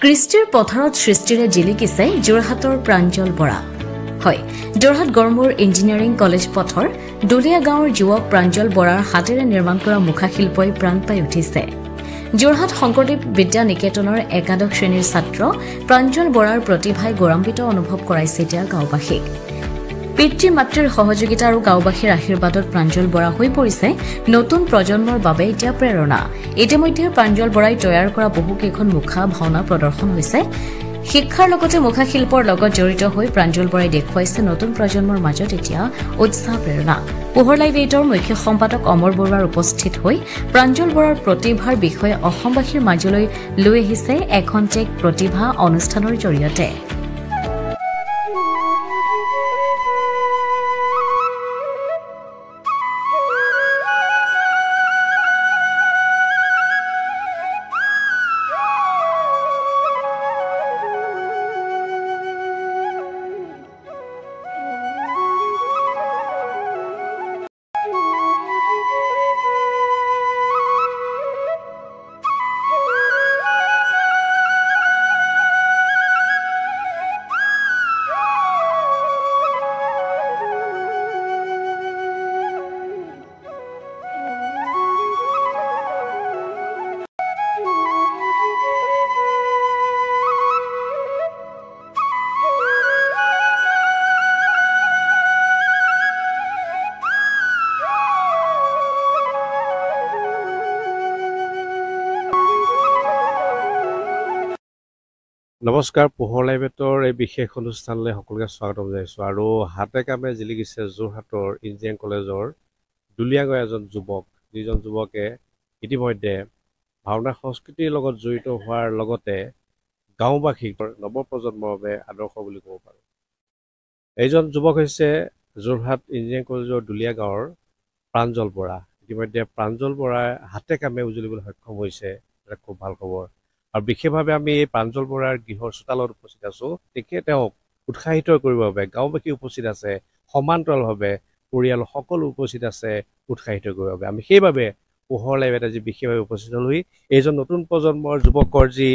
কৃষ্টিৰ পথাৰত সৃষ্টিৰে জিলিকিছে যোৰহাটৰ প্ৰাঞ্জল বৰা। হয়, যোৰহাট গড়মূৰ ইঞ্জিনিয়াৰিং কলেজ পথৰ দুলীয়া গাঁৱৰ যুৱক প্ৰাঞ্জল বৰাৰ হাতেৰে নিৰ্মাণ কৰা মুখাশিল্পই প্ৰাণ পাই উঠিছে। যোৰহাট শংকৰদেৱ বিদ্যা নিকেতনৰ একাদশ শ্ৰেণীৰ ছাত্ৰ প্ৰাঞ্জল বৰাৰ প্ৰতিভাই গৌৰৱান্বিত অনুভৱ কৰাইছে এতিয়া গাঁওবাসীক। পিতৃ মাতৃৰ সহযোগিতা আৰু গাঁওবাসীৰ আশীৰ্বাদত প্ৰাঞ্জল বৰা হৈ পৰিছে নতুন প্ৰজন্মৰ বাবে এতিয়া প্ৰেৰণা। ইতিমধ্যে প্ৰাঞ্জল বৰাই তৈয়াৰ কৰা বহুকেইখন মুখা ভাওনা প্ৰদৰ্শন হৈছে। শিক্ষাৰ লগতে মুখা শিল্পৰ লগত জড়িত হৈ প্ৰাঞ্জল বৰাই দেখুৱাইছে নতুন প্ৰজন্মৰ মাজত এতিয়া উৎসাহ প্ৰেৰণা। পোহৰ লাইভ 8ৰ মুখ্য সম্পাদক অমৰ বৰুৱাৰ উপস্থিত হৈ প্ৰাঞ্জল বৰাৰ প্ৰতিভাৰ বিষয়ে অসমবাসীৰ মাজলৈ লৈ আহিছে এখন চেক প্ৰতিভা অনুষ্ঠানৰ জৰিয়তে। নমস্কাৰ, পোহৰ লাইভ 8ৰ এই বিশেষ অনুষ্ঠানলৈ সকলোকে স্বাগতম জনাইছোঁ। আৰু হাতে কামে জিলিকিছে যোৰহাটৰ ইঞ্জিনিয়াৰিং কলেজৰ দুলীয়া গাঁৱৰ এজন যুৱক, যিজন যুৱকে ইতিমধ্যে ভাওনা সংস্কৃতিৰ লগত জড়িত হোৱাৰ লগতে গাঁওবাসীক নৱপ্ৰজন্মৰ বাবে আদৰ্শ বুলি ক'ব পাৰোঁ। এইজন যুৱক হৈছে যোৰহাট ইঞ্জিনিয়াৰিং কলেজৰ দুলীয়া গাঁৱৰ প্ৰাঞ্জল বৰা। ইতিমধ্যে প্ৰাঞ্জল বৰাই হাতে কামে উজলিবলৈ সক্ষম হৈছে, এটা খুব ভাল খবৰ। আৰু বিশেষভাৱে আমি এই প্ৰাঞ্জল বৰাৰ গৃহৰ চোতালত উপস্থিত আছোঁ। তেখেতে তেওঁক উৎসাহিত কৰিবৰ বাবে গাঁওবাসী উপস্থিত আছে, সমান্তৰালভাৱে পৰিয়াল সকলো উপস্থিত আছে উৎসাহিত কৰিবৰ বাবে। আমি সেইবাবে পোহৰ লাইভ এটা যি বিশেষভাৱে উপস্থিত হ'লোহি, এইজন নতুন প্ৰজন্মৰ যুৱকৰ যি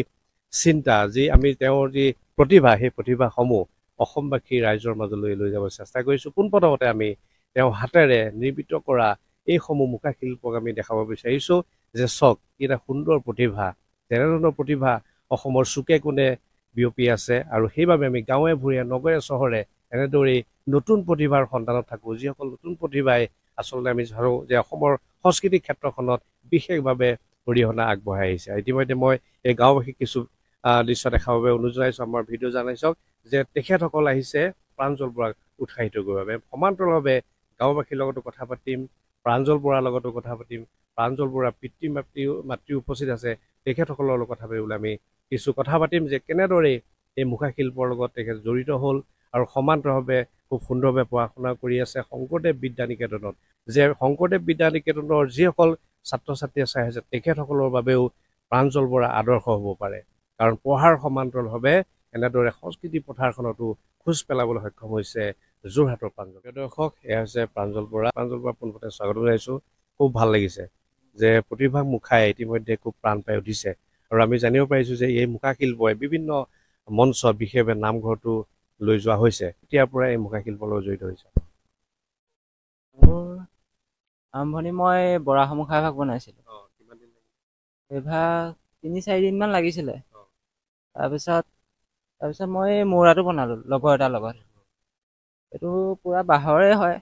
চিন্তা, আমি তেওঁৰ যি প্ৰতিভা, সেই প্ৰতিভাসমূহ অসমবাসী ৰাইজৰ মাজলৈ লৈ যাব চেষ্টা কৰিছোঁ। পোনপ্ৰথমতে আমি তেওঁ হাতেৰে নিৰ্মিত কৰা এইসমূহ মুখা শিল্পক আমি দেখাব বিচাৰিছোঁ যে চাওক, ই এটা সুন্দৰ প্ৰতিভা। তেনেধৰণৰ প্ৰতিভা অসমৰ চুকে কোণে বিয়পি আছে, আৰু সেইবাবে আমি গাঁৱে ভূঞে নগৰে চহৰে এনেদৰেই নতুন প্ৰতিভাৰ সন্ধানত থাকোঁ, যিসকল নতুন প্ৰতিভাই আচলতে আমি ভাবোঁ যে অসমৰ সংস্কৃতিক ক্ষেত্ৰখনত বিশেষভাৱে অৰিহণা আগবঢ়াই আহিছে। ইতিমধ্যে মই এই গাঁওবাসীক কিছু দৃশ্য দেখাবৰ বাবে অনুৰোধ জনাইছোঁ। আমাৰ ভিডিঅ' জনাই চাওক যে তেখেতসকল আহিছে প্ৰাঞ্জল বৰাক উৎসাহিত কৰিবৰ বাবে। সমান্তৰালভাৱে গাঁওবাসীৰ লগতো কথা পাতিম, প্ৰাঞ্জল বৰাৰ লগতো কথা পাতিম। প্ৰাঞ্জল বৰাৰ পিতৃ মাতৃ উপস্থিত আছে, তেখেতসকলৰ লগত কথা পাতিবলৈ আমি কিছু কথা পাতিম যে কেনেদৰে এই মুখা শিল্পৰ লগত তেখেত জড়িত হ'ল, আৰু সমান্তৰালভাৱে খুব সুন্দৰভাৱে পঢ়া শুনা কৰি আছে শংকৰদেৱ বিদ্যা নিকেতনত। যে শংকৰদেৱ বিদ্যা নিকেতনৰ যিসকল ছাত্ৰ ছাত্ৰীয়ে চাই আছে, তেখেতসকলৰ বাবেও প্ৰাঞ্জল বৰা আদৰ্শ হ'ব পাৰে, কাৰণ পঢ়াৰ সমান্তৰালভাৱে এনেদৰে সংস্কৃতি পথাৰখনতো খোজ পেলাবলৈ সক্ষম হৈছে যোৰহাটৰ প্ৰাঞ্জল। দৰ্শক, এয়া হৈছে প্ৰাঞ্জল বৰা। প্ৰাঞ্জল বৰা পোনপ্ৰথমে স্বাগতম জনাইছোঁ। খুব ভাল লাগিছে যে প্ৰতিভা মুখাই ইতিমধ্যে খুব প্ৰাণ পাই উঠিছে, আৰু আমি জানিব পাৰিছোঁ যে এই মুখা শিল্পই বিভিন্ন মঞ্চত বিশেষভাৱে নামঘৰটো লৈ যোৱা হৈছে। এতিয়াৰ পৰা এই মুখা শিল্পৰ লগত জড়িত হৈছে। মোৰ আৰম্ভণি মই বৰা মুখা ভাগ বনাইছিলোঁ। এই ভাগ ৩-৪ দিনমান লাগিছিলে। তাৰপিছত মই মৌৰাটো বনালোঁ লগৰ এটাৰ লগত। এইটো পুৰা বাঁহৰে হয়।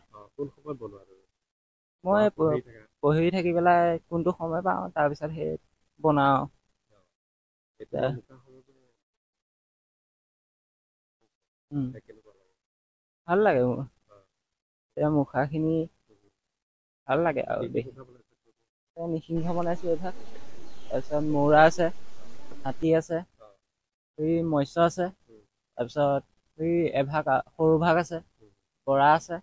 মই পঢ়ি থাকি পেলাই কোনটো সময় পাওঁ, তাৰপিছত সেই বনাওঁ। ভাল লাগে মোৰ এতিয়া মুখাখিনি, ভাল লাগে আৰু নিসিংহ বনাইছোঁ এইভাগ। তাৰপিছত মৌৰা আছে, হাতী আছে, মৎস্য আছে, তাৰপিছত এভাগ সৰু ভাগ আছে, বৰা আছে,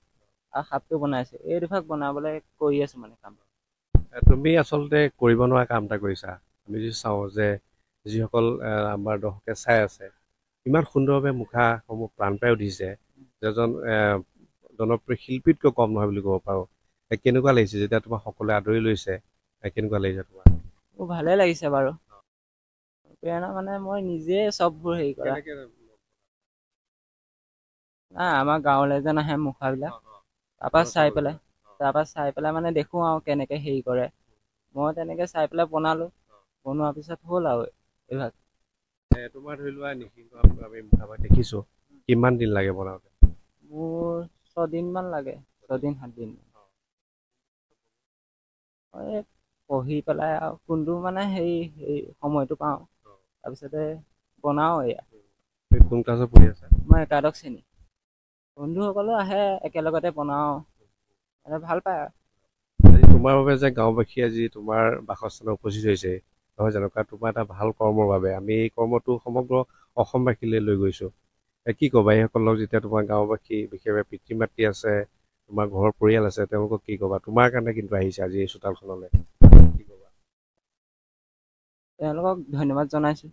আৰু সাপটো বনাইছোঁ। এই দুভাগ বনাবলৈ কৰি আছোঁ মানে কাম। তুমি আচলতে কৰিব নোৱাৰা কাম এটা কৰিছা। আমি যদি চাওঁ যে যিসকল আমাৰ দৰ্শকে চাই আছে, ইমান সুন্দৰভাৱে মুখাসমূহ প্ৰাণ পাই উঠিছে, এজন জনপ্ৰিয় শিল্পীতকৈ কম নহয় বুলি ক'ব পাৰোঁ। কেনেকুৱা লাগিছে যেতিয়া তোমাক সকলোৱে আদৰি লৈছে, কেনেকুৱা লাগিছে তোমাৰ? মোৰ ভালেই লাগিছে বাৰু। প্ৰেৰণা মানে মই নিজে চববোৰ হেৰি কৰা। না আমাৰ গাঁৱলৈ যেন আহে মুখাবিলাক, তাৰপৰা চাই পেলাই মানে দেখোঁ আৰু কেনেকৈ হেৰি কৰে। মই তেনেকৈ চাই পেলাই বনালোঁ, বনোৱাৰ পিছত হ'ল আৰু এইভাগ। তোমাৰ ধৰি লোৱা নিসিংহ আমি মুখাভাগ দেখিছোঁ, কিমান দিন লাগে বনাওঁতে? মোৰ 6 দিনমান লাগে, 6 দিন 7 দিন। মই পঢ়ি পেলাই আৰু কোনটো মানে হেৰি সময়টো পাওঁ, তাৰপিছতে বনাওঁ এয়া। কোন ক্লাছত পঢ়ি আছা? মই একাদশ শ্ৰেণী। বন্ধুসকলো আহে, একেলগতে বনাওঁ, ভাল পায় আৰু। আজি তোমাৰ বাবে যে গাঁওবাসী আজি তোমাৰ বাসস্থানত উপস্থিত হৈছে, নহয় জানো? কাৰণ তোমাৰ এটা ভাল কৰ্মৰ বাবে আমি এই কৰ্মটো সমগ্ৰ অসমবাসীলৈ লৈ গৈছোঁ। কি ক'বা এইসকলক, যেতিয়া তোমাৰ গাঁওবাসী বিশেষভাৱে পিতৃ মাতৃ আছে, তোমাৰ ঘৰৰ পৰিয়াল আছে, তেওঁলোকক কি ক'বা? তোমাৰ কাৰণে কিন্তু আহিছে আজি এই চোতালখনলৈ, কি ক'বা? তেওঁলোকক ধন্যবাদ জনাইছোঁ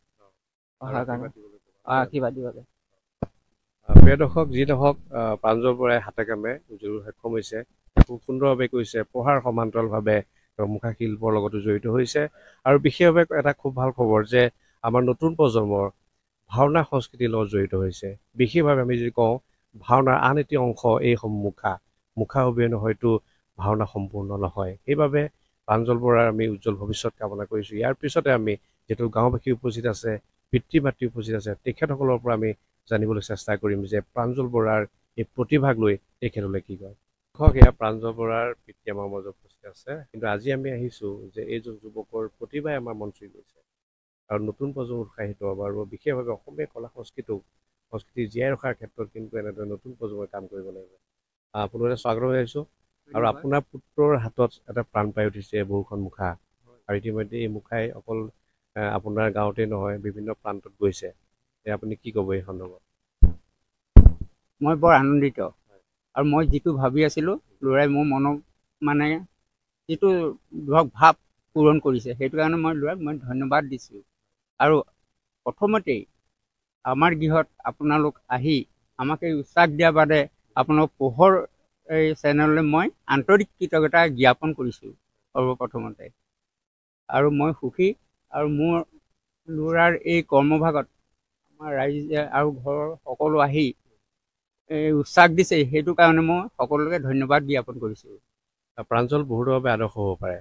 অহাৰ কাৰণে, আশীৰ্বাদ দিবলৈ। প্ৰিয় দৰ্শক, যি নহওক প্ৰাঞ্জল বৰাই হাতে কামে উজলিবলৈ সক্ষম হৈছে, খুব সুন্দৰভাৱে কৈছে। পঢ়াৰ সমান্তৰালভাৱে মুখা শিল্পৰ লগতো জড়িত হৈছে। আৰু বিশেষভাৱে এটা খুব ভাল খবৰ যে আমাৰ নতুন প্ৰজন্মৰ ভাওনা সংস্কৃতিৰ লগত জড়িত হৈছে। বিশেষভাৱে আমি যদি কওঁ, ভাওনাৰ আন এটি অংশ এই মুখা অবিহনে হয়তো ভাওনা সম্পূৰ্ণ নহয়। সেইবাবে প্ৰাঞ্জল বৰাৰ আমি উজ্জ্বল ভৱিষ্যত কামনা কৰিছোঁ। ইয়াৰ পিছতে আমি যিহেতু গাঁওবাসী উপস্থিত আছে, পিতৃ মাতৃ উপস্থিত আছে, তেখেতসকলৰ পৰা আমি জানিবলৈ চেষ্টা কৰিম যে প্ৰাঞ্জল বৰাৰ এই প্ৰতিভাক লৈ তেখেতলৈ কি কয়। এয়া প্ৰাঞ্জল বৰাৰ পিতৃ আমাৰ মাজত উপস্থিত আছে। কিন্তু আজি আমি আহিছোঁ যে এইজন যুৱকৰ প্ৰতিভাই আমাৰ মন চুই গৈছে আৰু নতুন প্ৰজন্ম উৎসাহিত হ'ব। আৰু বিশেষভাৱে অসমীয়া কলা সংস্কৃতি জীয়াই ৰখাৰ ক্ষেত্ৰত কিন্তু এনেদৰে নতুন প্ৰজন্মই কাম কৰিব লাগিব। আপোনালোকে স্বাগতম জনাইছোঁ। আৰু আপোনাৰ পুত্ৰৰ হাতত এটা প্ৰাণ পাই উঠিছে বহুখন মুখা, আৰু ইতিমধ্যে এই মুখাই অকল আপোনাৰ গাঁৱতে নহয়, বিভিন্ন প্ৰান্তত গৈছে। আপুনি কি ক'ব এই সন্দৰ্ভত? মই বৰ আনন্দিত, আৰু মই যিটো ভাবি আছিলোঁ, ল'ৰাই মোৰ মনৰ মানে যিটো ধৰক ভাৱ পূৰণ কৰিছে, সেইটো কাৰণে মই ল'ৰাক ধন্যবাদ দিছোঁ। আৰু প্ৰথমতেই আমাৰ গৃহত আপোনালোক আহি আমাক এই উৎসাহ দিয়াৰ বাদে আপোনালোক পোহৰ এই চেনেললৈ মই আন্তৰিক কৃতজ্ঞতা জ্ঞাপন কৰিছোঁ সৰ্বপ্ৰথমতে। আৰু মই সুখী, আৰু মোৰ ল'ৰাৰ এই কৰ্মভাগত আমাৰ ৰাইজে আৰু ঘৰৰ সকলো আহি উৎসাহ দিছে, সেইটো কাৰণে মই সকলোকে ধন্যবাদ জ্ঞাপন কৰিছোঁ। প্ৰাঞ্জল বহুতৰ বাবে আদৰ্শ হ'ব পাৰে,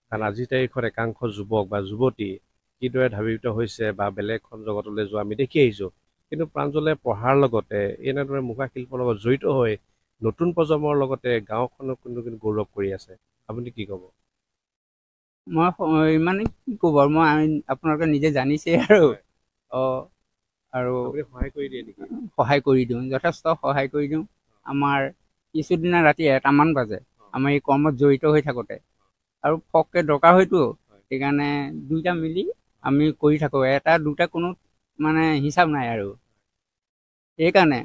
কাৰণ আজিৰ তাৰিখত একাংশ যুৱক বা যুৱতী কিদৰে ধাবিত হৈছে বা বেলেগ এখন জগতলৈ যোৱা আমি দেখি আহিছোঁ। কিন্তু প্ৰাঞ্জলে পঢ়াৰ লগতে এনেদৰে মুখা শিল্পৰ লগত জড়িত হৈ নতুন প্ৰজন্মৰ লগতে গাঁওখনক কিন্তু গৌৰৱ কৰি আছে। আপুনি কি ক'ব? মই মানে কি ক'ব, মই আপোনালোকে নিজে জানিছে আৰু সহায় কৰি দিয়ে নেকি? সহায় কৰি দিওঁ, যথেষ্ট সহায় কৰি দিওঁ। আমাৰ কিছুদিনা ৰাতি 1টামান বাজে আমাৰ এই কৰ্মত জড়িত হৈ থাকোঁতে, আৰু ফককৈ দৰকাৰ হয়তো, সেইকাৰণে দুইটা মিলি আমি কৰি থাকোঁ। 1 2 কোনো মানে হিচাপ নাই। আৰু সেইকাৰণে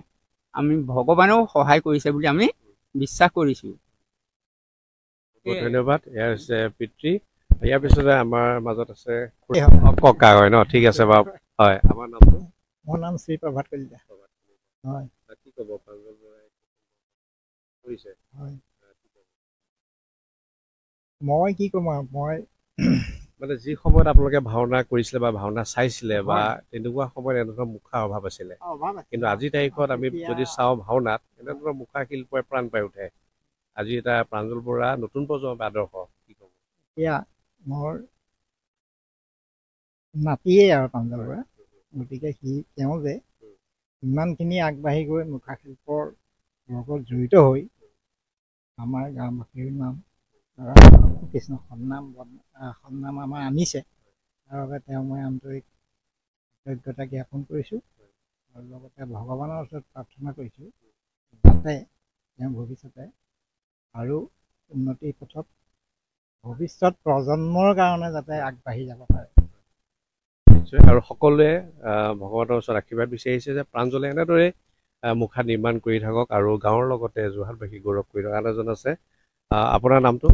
আমি ভগৱানেও সহায় কৰিছে বুলি আমি বিশ্বাস কৰিছোঁ। ধন্যবাদ। এয়া হৈছে পিতৃ। ইয়াৰ পিছতে আমাৰ মাজত আছে ককা, হয় ন? ঠিক আছে বাৰু। হয়, আমাৰ নামটো? মোৰ নাম শ্ৰী প্ৰভাত কলিতা। হয়। কি ক'ব প্ৰাঞ্জল বৰাই কৰিছে? হয়, মই কি ক'ম আৰু, মই মানে যি সময়ত আপোনালোকে ভাওনা কৰিছিলে বা ভাওনা চাইছিলে বা তেনেকুৱা সময়ত এনেধৰণৰ মুখাৰ অভাৱ আছিলে, কিন্তু আজিৰ তাৰিখত আমি যদি চাওঁ ভাওনাত এনেধৰণৰ মুখা শিল্পই প্ৰাণ পাই উঠে। আজি এটা প্ৰাঞ্জল বৰা নতুন প্ৰজন্মৰ আদৰ্শ, কি ক'ব? এতিয়া মোৰ নাতিয়েই আৰু প্ৰাঞ্জল বৰা, গতিকে তেওঁ যে ইমানখিনি আগবাঢ়ি গৈ মুখা শিল্পৰ লগত জড়িত হৈ আমাৰ গাঁওবাসীৰ নাম কৃষ্ণ সন্নাম আমাৰ আনিছে, তাৰ বাবে তেওঁক মই আন্তৰিক কৃতজ্ঞতা জ্ঞাপন কৰিছোঁ। আৰু লগতে ভগৱানৰ ওচৰত প্ৰাৰ্থনা কৰিছোঁ যাতে তেওঁ ভৱিষ্যতে আৰু উন্নতিৰ পথত ভৱিষ্যত প্ৰজন্মৰ কাৰণে যাতে আগবাঢ়ি যাব পাৰে। আৰু সকলোৱে ভগৱানৰ ওচৰত আশীৰ্বাদ বিচাৰিছে যে প্ৰাঞ্জলে এনেদৰে মুখা নিৰ্মাণ কৰি থাকক আৰু গাঁৱৰ লগতে যোৰহাটবাসী গৌৰৱ কৰি থাকক। আন এজন আছে, আপোনাৰ নামটো?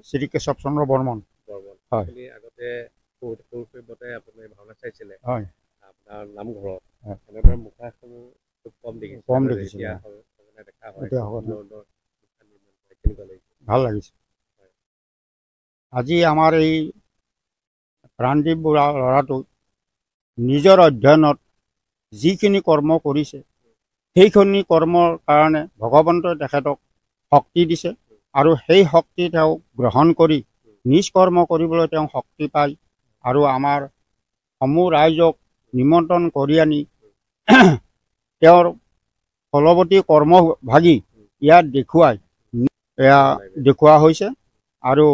শ্ৰী কেশৱ চন্দ্ৰ বৰ্মন। হয়। আগতে আপুনি ভাওনা চাইছিলে, হয়, আপোনাৰ নামঘৰত এনেদৰে মুখাসমূহ খুব কম দেখিছিল, ভাল লাগিছে। আজি আমাৰ এই প্ৰাণদীপ বৰা ল'ৰাটো নিজৰ অধ্যয়নত যিখিনি কৰ্ম কৰিছে সেইখিনি কৰ্মৰ কাৰণে ভগৱন্তই তেখেতক শক্তি দিছে আৰু সেই শক্তি তেওঁ গ্ৰহণ কৰি নিজ কৰ্ম কৰিবলৈ তেওঁ শক্তি পায় আৰু আমাৰ সমূহ ৰাইজক নিমন্ত্ৰণ কৰি আনি তেওঁৰ ফলৱতী কৰ্মভাগী ইয়াত দেখুওৱা হৈছে আৰু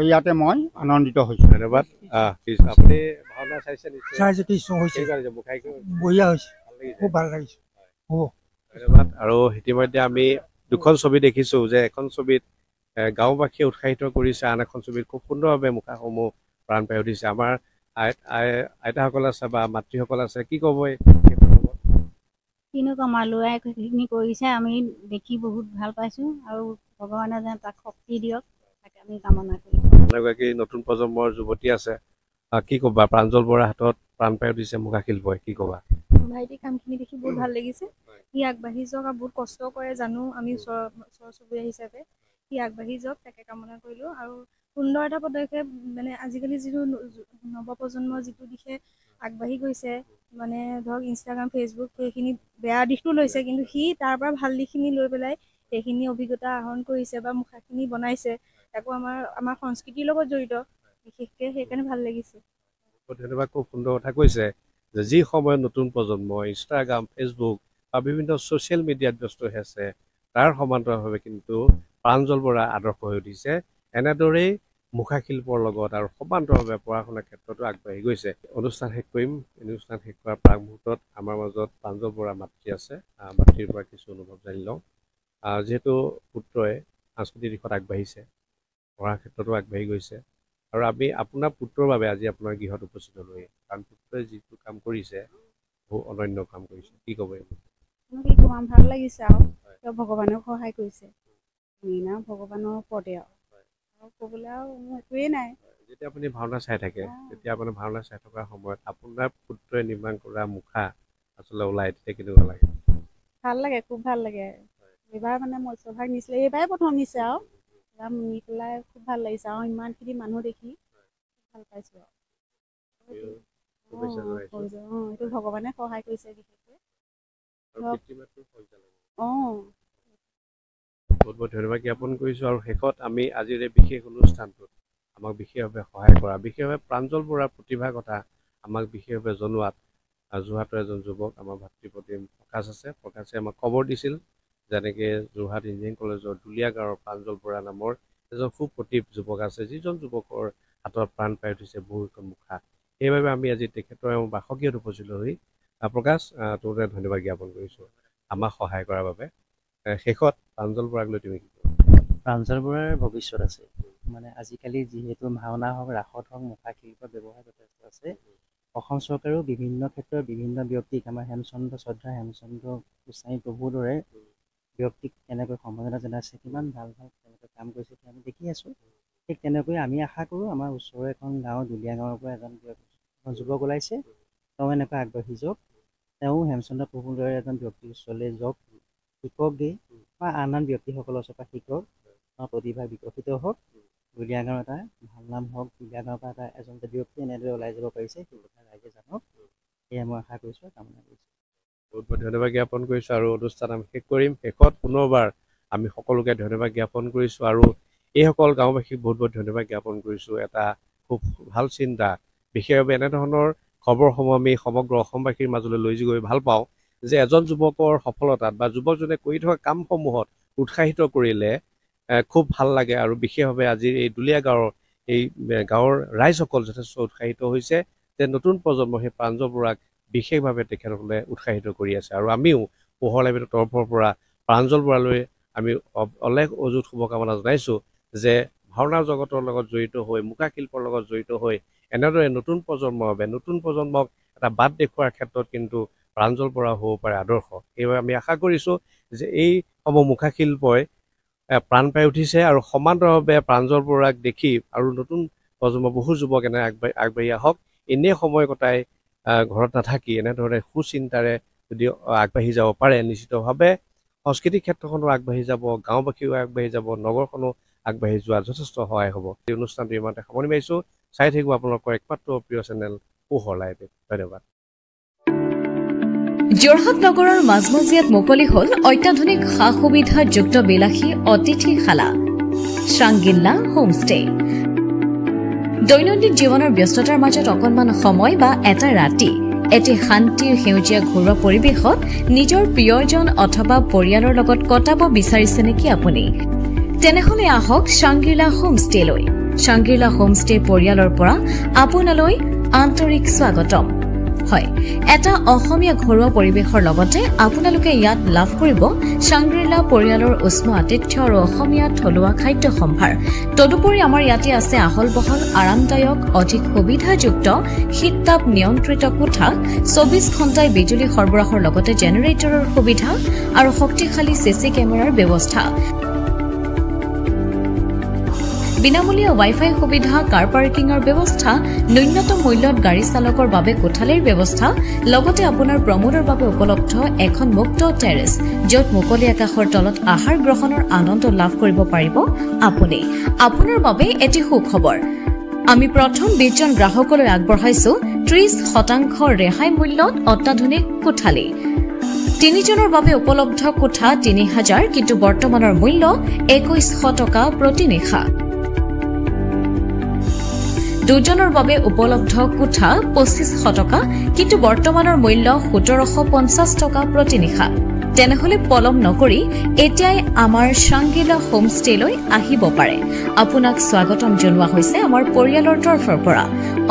ইয়াতে মই আনন্দিত হৈছোঁ। ধন্যবাদ। আপুনি ভাওনা চাইছে নিশ্চয়? চাইছোঁ, কৃষ্ণ হৈছে, বঢ়িয়া হৈছে, খুব ভাল লাগিছে। ধন্যবাদ। আৰু ইতিমধ্যে আমি দুখন ছবি দেখিছোঁ যে এখন ছবিত গাঁওবাসীয়ে উৎসাহিত কৰিছে, আন এখন ছবিত খুব সুন্দৰভাৱে মুখাসমূহ প্ৰাণ পাই উঠিছে। আমাৰ আইতাসকল আছে বা মাতৃসকল আছে, কি ক'ব? কিনো কম, ল'ৰাই সেইখিনি কৰিছে, আমি দেখি বহুত ভাল পাইছোঁ আৰু ভগৱানে যেন তাক শক্তি দিয়ক, তাকে আমি কামনা কৰিছোঁ। এগৰাকী নতুন প্ৰজন্মৰ যুৱতী আছে, কি ক'বা? প্ৰাঞ্জল বৰাৰ হাতত প্ৰাণ পাই উঠিছে মুখা শিল্পই, কি ক'বা? ভাইটিৰ কামখিনি দেখি বহুত ভাল লাগিছে। সি আগবাঢ়ি যাওক আৰু বহুত কষ্ট কৰে জানো, আমি ওচৰ চুবুৰীয়া হিচাপে সি আগবাঢ়ি যাওক তাকে কামনা কৰিলোঁ। আৰু সুন্দৰ এটা পদক্ষেপ, মানে আজিকালি যিটো নৱপ্ৰজন্মৰ যিটো দিশে আগবাঢ়ি গৈছে, মানে ধৰক ইনষ্টাগ্ৰাম, ফেচবুক, সেইখিনি বেয়া দিশটো লৈছে, কিন্তু সি তাৰ পৰা ভাল দিশখিনি লৈ পেলাই সেইখিনি অভিজ্ঞতা আহৰণ কৰিছে বা মুখাখিনি বনাইছে, তাকো আমাৰ সংস্কৃতিৰ লগত জড়িত বিশেষকৈ, সেইকাৰণে ভাল লাগিছে। ধন্যবাদ। খুব সুন্দৰ কথা কৈছে যে যি সময়ত নতুন প্ৰজন্ম ইনষ্টাগ্ৰাম, ফেচবুক বা বিভিন্ন ছ'চিয়েল মিডিয়াত ব্যস্ত হৈ আছে, তাৰ সমান্তৰালভাৱে কিন্তু প্ৰাঞ্জল বৰা আদৰ্শ হৈ উঠিছে। এনেদৰেই মুখা শিল্পৰ লগত আৰু সমান্তৰালভাৱে পঢ়া শুনাৰ ক্ষেত্ৰতো আগবাঢ়ি গৈছে। অনুষ্ঠান শেষ কৰিম। অনুষ্ঠান শেষ কৰাৰ প্ৰাক মুহূৰ্তত আমাৰ মাজত প্ৰাঞ্জল বৰা মাতৃ আছে, মাতৃৰ পৰা কিছু অনুভৱ জানি লওঁ। যিহেতু পুত্ৰই সাংস্কৃতিক দিশত আগবাঢ়িছে, পঢ়াৰ ক্ষেত্ৰতো আগবাঢ়ি গৈছে, আৰু আমি আপোনাৰ পুত্ৰৰ বাবে আজি আপোনাৰ গৃহত উপস্থিত হ'লোহি, কাৰণ পুত্ৰই যিটো কাম কৰিছে বহু অনন্য কাম কৰিছে, কি ক'ব? কি ক'ম, ভাল লাগিছে আৰু তেওঁ ভগৱানক সহায় কৰিছে, ভগৱানৰ ওপৰতে আৰু ক'বলৈ আৰু মোৰ একোৱেই নাই। যেতিয়া আপুনি ভাওনা চাই থাকে, তেতিয়া আপোনাৰ ভাওনা চাই থকাৰ সময়ত আপোনাৰ পুত্ৰই নিৰ্মাণ কৰা মুখা আচলতে ওলাই, তেতিয়া কেনেকুৱা লাগে? ভাল লাগে, খুব ভাল লাগে। এইবাৰ মানে মৎস্যভাগ নিছিলে, এইবাৰে প্ৰথম নিছে আৰু নি পেলাই খুব ভাল লাগিছে আৰু ইমানখিনি মানুহ দেখি ভাল পাইছোঁ আৰু এইটো ভগৱানে সহায় কৰিছে বিশেষকৈ। বহুত বহুত ধন্যবাদ জ্ঞাপন কৰিছোঁ। আৰু শেষত আমি আজিৰ এই বিশেষ অনুষ্ঠানটোত আমাক বিশেষভাৱে সহায় কৰা, বিশেষভাৱে প্ৰাঞ্জল বৰাৰ প্ৰতিভাৰ কথা আমাক বিশেষভাৱে জনোৱাত যোৰহাটৰ এজন যুৱক আমাৰ ভাতৃপ্ৰতিম প্ৰকাশ আছে। প্ৰকাশে আমাক খবৰ দিছিল যেনেকৈ যোৰহাট ইঞ্জিনিয়াৰিং কলেজৰ দুলীয়া গাঁৱৰ প্ৰাঞ্জল বৰা নামৰ এজন সুপ্ৰতিভ যুৱক আছে, যিজন যুৱকৰ হাতত প্ৰাণ পাই উঠিছে বহুখন মুখা। সেইবাবে আমি আজি তেখেতৰ বাসগৃহত উপস্থিত হৈ প্ৰকাশ তোলৈ ধন্যবাদ জ্ঞাপন কৰিছোঁ আমাক সহায় কৰাৰ বাবে। শেষত প্ৰাঞ্জল বৰাক লৈ তুমি কি ক'বা? প্ৰাঞ্জল বৰাৰ ভৱিষ্যত আছে, মানে আজিকালি যিহেতু ভাওনা হওক, ৰাসত হওক, মুখা শিল্পৰ ব্যৱহাৰ যথেষ্ট আছে। অসম চৰকাৰেও বিভিন্ন ক্ষেত্ৰত বিভিন্ন ব্যক্তিক, আমাৰ শ্ৰদ্ধা হেমচন্দ্ৰ গোস্বামী প্ৰভুৰ দৰে ব্যক্তিক কেনেকৈ সম্বৰ্ধনা জনাইছে, কিমান ভাল ভাল তেনেকৈ কাম কৰিছে আমি দেখি আছোঁ। ঠিক তেনেকৈ আমি আশা কৰোঁ আমাৰ ওচৰৰ এখন গাঁও, দুলীয়া গাঁৱৰ পৰা এজন যুৱক ওলাইছে, তেওঁ এনেকৈ আগবাঢ়ি যাওক, তেওঁ হেমচন্দ্ৰ প্ৰভুৰ দৰে এজন ব্যক্তিৰ ওচৰলৈ যাওক, শিক্ষকগৈ বা আন ব্যক্তিসকলৰ ওচৰৰ পৰা শিকক, প্ৰতিভা বিকশিত হওক, দুলীয়া গাঁৱৰ এটা ভাল নাম হওক, দুলীয়া গাঁৱৰ পৰা এজন ব্যক্তি এনেদৰে ওলাই যাব পাৰিছে সেই কথা ৰাইজে জানক, সেয়ে মই আশা কৰিছোঁ, কামনা কৰিছোঁ। বহুত বহুত ধন্যবাদ জ্ঞাপন কৰিছোঁ আৰু অনুষ্ঠান আমি শেষ কৰিম। শেষত পুনৰবাৰ আমি সকলোকে ধন্যবাদ জ্ঞাপন কৰিছোঁ আৰু এইসকল গাঁওবাসীক বহুত বহুত ধন্যবাদ জ্ঞাপন কৰিছোঁ। এটা খুব ভাল চিন্তা, বিশেষভাৱে এনেধৰণৰ খবৰসমূহ আমি সমগ্ৰ অসমবাসীৰ মাজলৈ লৈ গৈ ভাল পাওঁ যে এজন যুৱকৰ সফলতাত বা যুৱকজনে কৰি থকা কামসমূহত উৎসাহিত কৰিলে খুব ভাল লাগে। আৰু বিশেষভাৱে আজিৰ এই দুলীয়া গাঁৱৰ গাঁৱৰ ৰাইজসকল যথেষ্ট উৎসাহিত হৈছে যে নতুন প্ৰজন্ম সেই প্ৰাঞ্জল বৰাক বিশেষভাৱে তেখেতসকলে উৎসাহিত কৰি আছে। আৰু আমিও পোহৰ লাইভৰ তৰফৰ পৰা প্ৰাঞ্জল বৰালৈ আমি অলেখ অযুত শুভকামনা জনাইছোঁ যে ভাওনা জগতৰ লগত জড়িত হৈ, মুখা শিল্পৰ লগত জড়িত হৈ এনেদৰে নতুন প্ৰজন্মৰ বাবে, নতুন প্ৰজন্মক এটা বাট দেখুওৱাৰ ক্ষেত্ৰত কিন্তু প্ৰাঞ্জল বৰা হ'ব পাৰে আদৰ্শ। সেইবাবে আমি আশা কৰিছোঁ যে এই সমূহ মুখা শিল্পই প্ৰাণ পাই উঠিছে আৰু সমান্তৰালভাৱে প্ৰাঞ্জল বৰাক দেখি আৰু নতুন প্ৰজন্মৰ বহু যুৱক এনে আগবাঢ়ি আহক। এনেই সময় কটাই ঘৰত নাথাকি এনেদৰে সুচিন্তাৰে যদি আগবাঢ়ি যাব পাৰে, নিশ্চিতভাৱে সাংস্কৃতিক ক্ষেত্ৰখনো আগবাঢ়ি যাব, গাঁওবাসীও আগবাঢ়ি যাব, নগৰখনো আগবাঢ়ি যোৱা যথেষ্ট সহায় হ'ব। এই অনুষ্ঠানটো ইমানতে সামৰণি মাৰিছোঁ। চাই থাকিব আপোনালোকৰ একমাত্ৰ প্ৰিয় চেনেল পোহৰ লাইভ। ধন্যবাদ। যোৰহাট নগৰৰ মাজমজিয়াত মুকলি হ'ল অত্যাধুনিক সা সুবিধাযুক্ত বিলাসী অতিথিশালা শ্ৰাংগিল্লা হোমষ্টে। দৈনন্দিন জীৱনৰ ব্যস্ততাৰ মাজত অকণমান সময় বা এটা ৰাতি এটি শান্তিৰ সেউজীয়া ঘৰুৱা পৰিৱেশত নিজৰ প্ৰিয়জন অথবা পৰিয়ালৰ লগত কটাব বিচাৰিছে নেকি আপুনি? তেনেহলে আহক শ্ৰাংগিল্লা হোমষ্টেলৈ। শ্ৰাংগিল্লা হোমষ্টে পৰিয়ালৰ পৰা আপোনালৈ আন্তৰিক স্বাগতম। হয়, এটা অসমীয়া ঘৰুৱা পৰিৱেশৰ লগতে আপোনালোকে ইয়াত লাভ কৰিব শ্ৰাংগিল্লা পৰিয়ালৰ উষ্ম আতিথ্য আৰু অসমীয়া থলুৱা খাদ্য সম্ভাৰ। তদুপৰি আমাৰ ইয়াতে আছে আহল বহল আৰামদায়ক অধিক সুবিধাযুক্ত শীততাপ নিয়ন্ত্ৰিত কোঠা, 24 ঘণ্টাই বিজুলী সৰবৰাহৰ লগতে জেনেৰেটৰৰ সুবিধা আৰু শক্তিশালী চিচি কেমেৰাৰ ব্যৱস্থা, বিনামূলীয়া ৱাইফাই সুবিধা, কাৰ পাৰ্কিঙৰ ব্যৱস্থা, ন্যূনতম মূল্যত গাড়ী চালকৰ বাবে কোঠালিৰ ব্যৱস্থা, লগতে আপোনাৰ প্ৰমোদৰ বাবে উপলব্ধ এখন মুক্ত টেৰেছ, য'ত মুকলি আকাশৰ তলত আহাৰ গ্ৰহণৰ আনন্দ লাভ কৰিব পাৰিব আপুনি। আপোনাৰ বাবে এটি সুখবৰ, আমি প্ৰথম 20 জন গ্ৰাহকলৈ আগবঢ়াইছো 30% ৰেহাই মূল্যত অত্যাধুনিক কোঠালি। 3 জনৰ বাবে উপলব্ধ কোঠা 3000, কিন্তু বৰ্তমানৰ মূল্য 2100 টকা প্ৰতি নিশা। 2 জনৰ বাবে উপলব্ধ কোঠা 2500 টকা, কিন্তু বৰ্তমানৰ মূল্য 1750 টকা প্ৰতি নিশা। তেনেহলে পলম নকৰি এতিয়াই আমাৰ শ্ৰাংগিল্লা হোমষ্টেলৈ আহিব পাৰে। আপোনাক স্বাগতম জনোৱা হৈছে আমাৰ পৰিয়ালৰ তৰফৰ পৰা।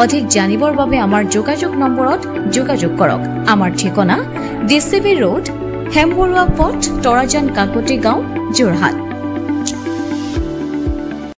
অধিক জানিবৰ বাবে আমাৰ যোগাযোগ নম্বৰত যোগাযোগ কৰক। আমাৰ ঠিকনা DCB ৰোড, হেমবৰুৱা পথ, তৰাজান কাকতি গাঁও, যোৰহাট।